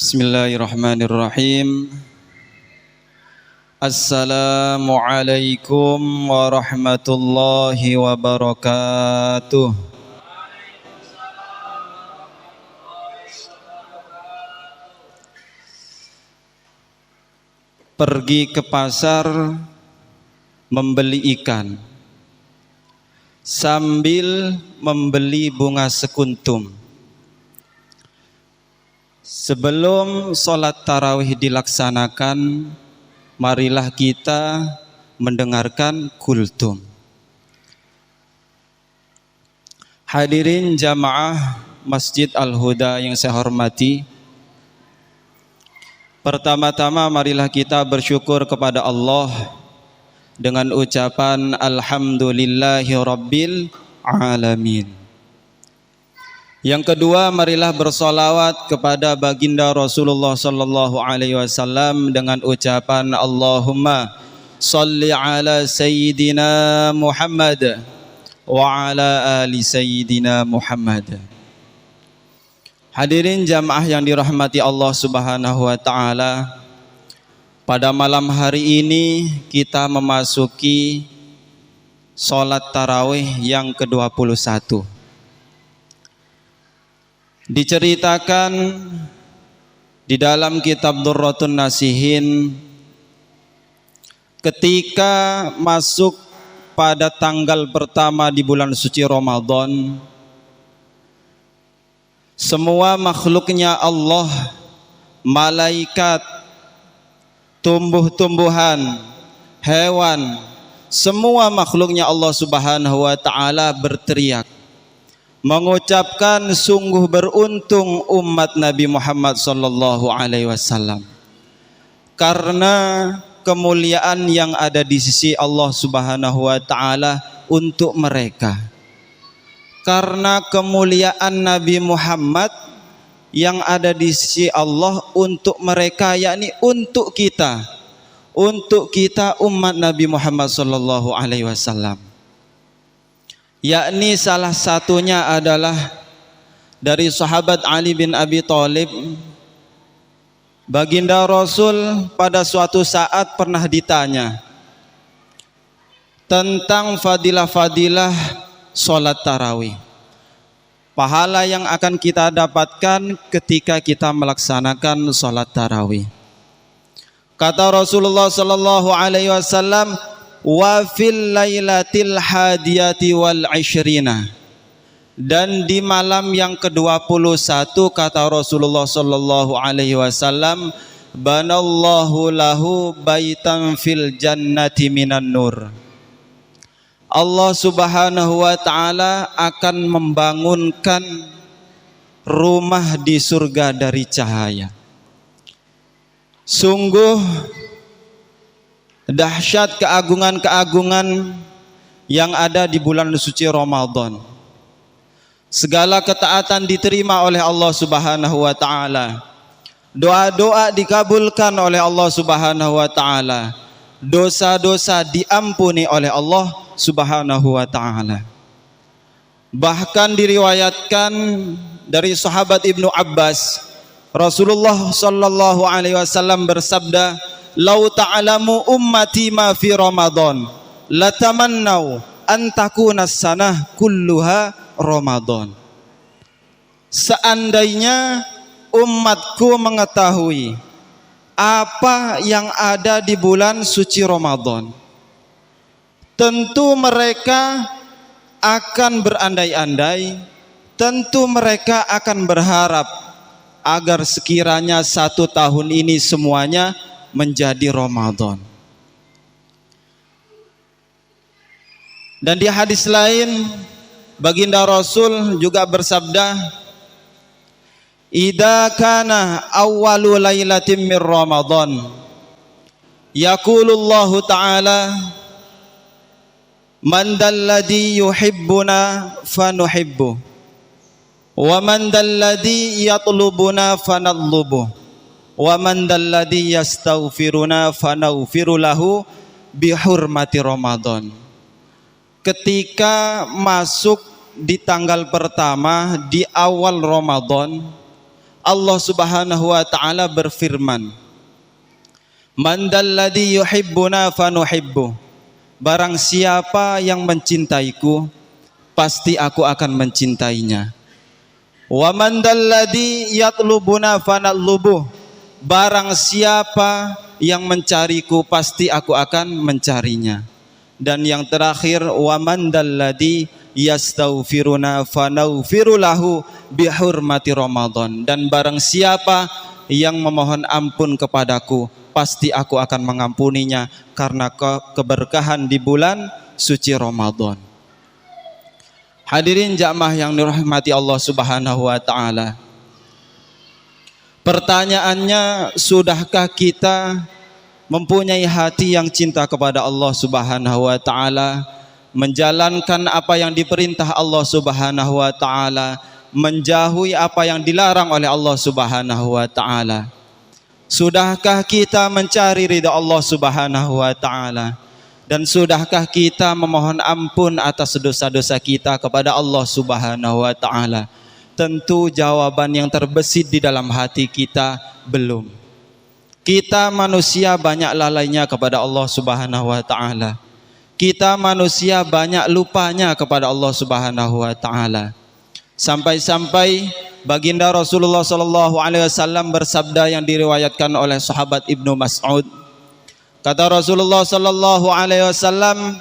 Bismillahirrahmanirrahim. Assalamualaikum warahmatullahi wabarakatuh. Pergi ke pasar membeli ikan sambil membeli bunga sekuntum. Sebelum sholat tarawih dilaksanakan, marilah kita mendengarkan kultum. Hadirin jamaah Masjid Al-Huda yang saya hormati, pertama-tama marilah kita bersyukur kepada Allah dengan ucapan Alhamdulillahi Rabbil Alamin. Yang kedua, marilah bersolawat kepada baginda Rasulullah sallallahu alaihi wasallam dengan ucapan Allahumma salli ala sayyidina Muhammad wa ala ali sayyidina Muhammad. Hadirin jamaah yang dirahmati Allah Subhanahu wa taala, pada malam hari ini kita memasuki salat tarawih yang ke-21. Diceritakan di dalam kitab Durratun Nasihin, ketika masuk pada tanggal pertama di bulan suci Ramadan, semua makhluknya Allah, malaikat, tumbuh-tumbuhan, hewan, semua makhluknya Allah Subhanahu wa taala berteriak mengucapkan sungguh beruntung umat Nabi Muhammad sallallahu alaihi wasallam, karena kemuliaan yang ada di sisi Allah Subhanahu wa taala untuk mereka, karena kemuliaan Nabi Muhammad yang ada di sisi Allah untuk mereka, yakni untuk kita umat Nabi Muhammad sallallahu alaihi wasallam. Yakni salah satunya adalah dari sahabat Ali bin Abi Thalib. Baginda Rasul pada suatu saat pernah ditanya tentang fadilah-fadilah sholat tarawih, pahala yang akan kita dapatkan ketika kita melaksanakan sholat tarawih. Kata Rasulullah sallallahu alaihi wasallam, wa fil lailatil hadiyati wal ishrina, dan di malam yang ke-21 kata Rasulullah sallallahu alaihi wasallam, banallahu lahu baitan fil jannati minan nur, Allah Subhanahu wa taala akan membangunkan rumah di surga dari cahaya. Sungguh dahsyat keagungan-keagungan yang ada di bulan suci Ramadan. Segala ketaatan diterima oleh Allah Subhanahu wa taala. Doa-doa dikabulkan oleh Allah Subhanahu wa taala. Dosa-dosa diampuni oleh Allah Subhanahu wa taala. Bahkan diriwayatkan dari sahabat Ibnu Abbas, Rasulullah sallallahu alaihi wasallam bersabda, "Lau ta'lamu ummati ma fi Ramadan, latamannau an takuna sanah kulluha Ramadan." Seandainya umatku mengetahui apa yang ada di bulan suci Ramadan, tentu mereka akan berandai-andai, tentu mereka akan berharap agar sekiranya 1 tahun ini semuanya menjadi Ramadan. Dan di hadis lain baginda Rasul juga bersabda, idza kana awwalu lailatin min Ramadan yaqulullahu ta'ala man dalladhi yuhibbuna fanuhibbu wa man dalladhi yatlubuna fanatlubu wa man dalladhi yastaghfiruna fanaghfiru lahu bihurmati Ramadan. Ketika masuk di tanggal pertama di awal Ramadan, Allah Subhanahu wa taala berfirman, "Man dalladzi yuhibbuna fanuhibbu." Barang siapa yang mencintaiku, pasti aku akan mencintainya. Wa man dalladzi yatlubuna fanatlubuh. Barang siapa yang mencariku, pasti aku akan mencarinya. Dan yang terakhir, wa man dalladzi yastaghfiruna fanaghfiru lahu bihurmati Ramadan. Dan barang siapa yang memohon ampun kepadaku, pasti aku akan mengampuninya karena keberkahan di bulan suci Ramadan. Hadirin jamaah yang dirahmati Allah Subhanahu wa taala. Pertanyaannya, sudahkah kita mempunyai hati yang cinta kepada Allah Subhanahu wa taala, menjalankan apa yang diperintah Allah Subhanahu wa taala, menjauhi apa yang dilarang oleh Allah Subhanahu wa taala? Sudahkah kita mencari ridha Allah Subhanahu wa taala? Dan sudahkah kita memohon ampun atas dosa-dosa kita kepada Allah Subhanahu wa taala? Tentu jawaban yang terbesit di dalam hati kita belum. Kita manusia banyak lalainya kepada Allah Subhanahu wa taala. Kita manusia banyak lupanya kepada Allah Subhanahu wa taala. Sampai-sampai baginda Rasulullah sallallahu alaihi wasallam bersabda yang diriwayatkan oleh sahabat Ibnu Mas'ud. Kata Rasulullah sallallahu alaihi wasallam,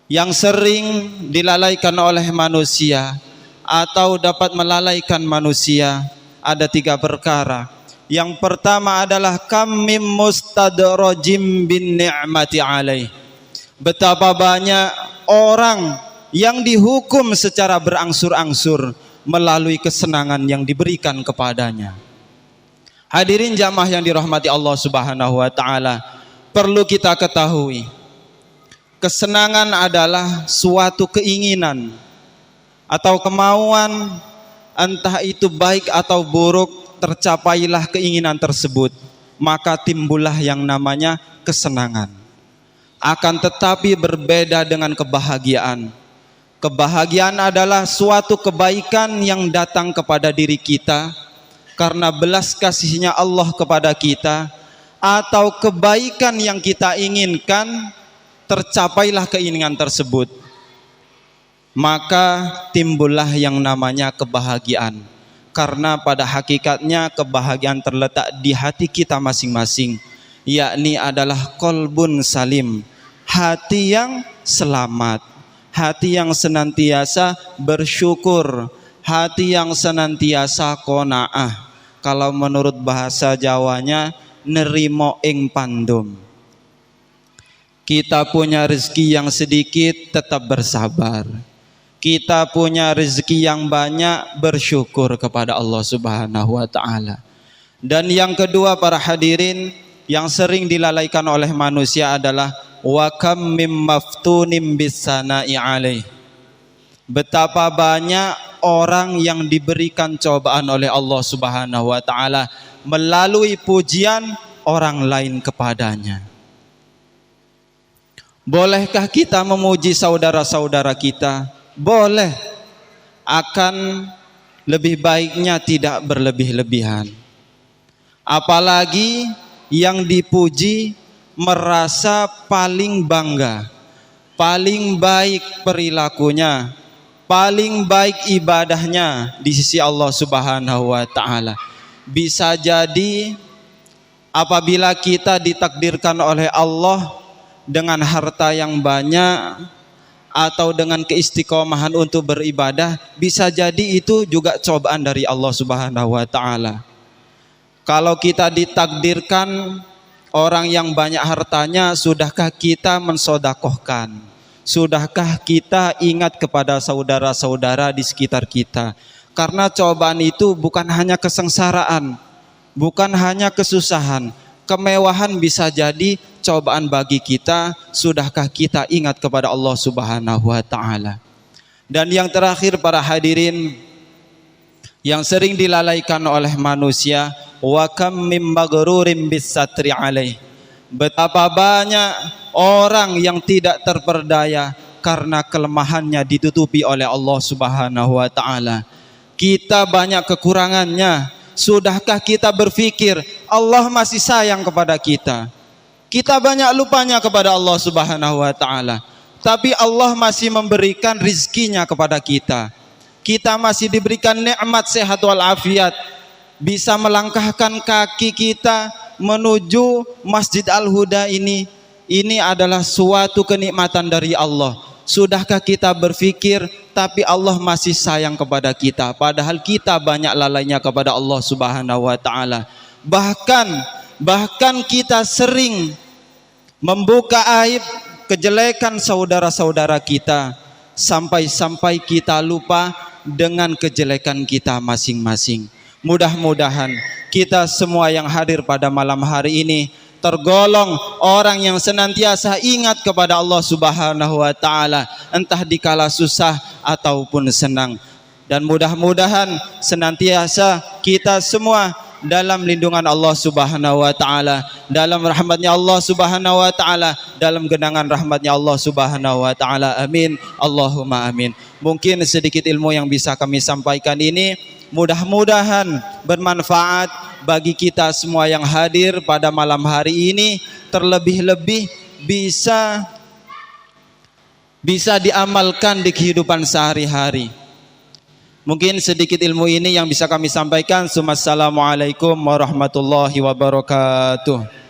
yang sering dilalaikan oleh manusia atau dapat melalaikan manusia ada 3 perkara. Yang pertama adalah kam mim mustadrajim bin ni'mati alaih. Betapa banyak orang yang dihukum secara berangsur-angsur melalui kesenangan yang diberikan kepadanya. Hadirin jamaah yang dirahmati Allah Subhanahu wa taala, perlu kita ketahui, kesenangan adalah suatu keinginan atau kemauan, entah itu baik atau buruk, tercapailah keinginan tersebut, maka timbullah yang namanya kesenangan. Akan tetapi berbeda dengan kebahagiaan. Kebahagiaan adalah suatu kebaikan yang datang kepada diri kita karena belas kasihnya Allah kepada kita, atau kebaikan yang kita inginkan, tercapailah keinginan tersebut, maka timbullah yang namanya kebahagiaan. Karena pada hakikatnya kebahagiaan terletak di hati kita masing-masing, yakni adalah qalbun salim, hati yang selamat, hati yang senantiasa bersyukur, hati yang senantiasa qanaah. Kalau menurut bahasa Jawanya, nerimo ing pandum. Kita punya rezeki yang sedikit, tetap bersabar. Kita punya rezeki yang banyak, bersyukur kepada Allah Subhanahu wa taala. Dan yang kedua para hadirin, yang sering dilalaikan oleh manusia adalah wa kam mim maftunim bisana'i alaih. Betapa banyak orang yang diberikan cobaan oleh Allah Subhanahu wa taala melalui pujian orang lain kepadanya. Bolehkah kita memuji saudara-saudara kita? Boleh. Akan lebih baiknya tidak berlebih-lebihan. Apalagi yang dipuji merasa paling bangga, paling baik perilakunya, paling baik ibadahnya di sisi Allah Subhanahu wa taala. Bisa jadi apabila kita ditakdirkan oleh Allah dengan harta yang banyak atau dengan keistiqomahan untuk beribadah, bisa jadi itu juga cobaan dari Allah Subhanahu wa taala. Kalau kita ditakdirkan orang yang banyak hartanya, sudahkah kita mensodakohkan? Sudahkah kita ingat kepada saudara-saudara di sekitar kita? Karena cobaan itu bukan hanya kesengsaraan, bukan hanya kesusahan, kemewahan bisa jadi cobaan bagi kita. Sudahkah kita ingat kepada Allah Subhanahu wa taala? Dan yang terakhir para hadirin, yang sering dilalaikan oleh manusia, wa kam mim maghrurin bis-satri alaih. Betapa banyak orang yang tidak terperdaya karena kelemahannya ditutupi oleh Allah Subhanahu wa taala. Kita banyak kekurangannya, Sudahkah kita berpikir Allah masih sayang kepada kita? Kita banyak lupanya kepada Allah Subhanahu wa taala, tapi Allah masih memberikan rizkinya kepada kita. Kita masih diberikan nikmat sehat walafiat, bisa melangkahkan kaki kita menuju Masjid Al-Huda ini. Ini adalah suatu kenikmatan dari Allah. Sudahkah kita berpikir tapi Allah masih sayang kepada kita, padahal kita banyak lalainya kepada Allah Subhanahu wa taala. Bahkan kita sering membuka aib, kejelekan saudara-saudara kita, sampai-sampai kita lupa dengan kejelekan kita masing-masing. Mudah-mudahan kita semua yang hadir pada malam hari ini tergolong orang yang senantiasa ingat kepada Allah Subhanahu wa taala, entah dikala susah ataupun senang. Dan mudah-mudahan senantiasa kita semua dalam lindungan Allah Subhanahu wa taala, dalam rahmatnya Allah Subhanahu wa taala, dalam genangan rahmatnya Allah Subhanahu wa taala. Amin. Allahumma amin. Mungkin sedikit ilmu yang bisa kami sampaikan ini mudah-mudahan bermanfaat bagi kita semua yang hadir pada malam hari ini, terlebih-lebih bisa diamalkan di kehidupan sehari-hari. Mungkin sedikit ilmu ini yang bisa kami sampaikan. Assalamualaikum warahmatullahi wabarakatuh.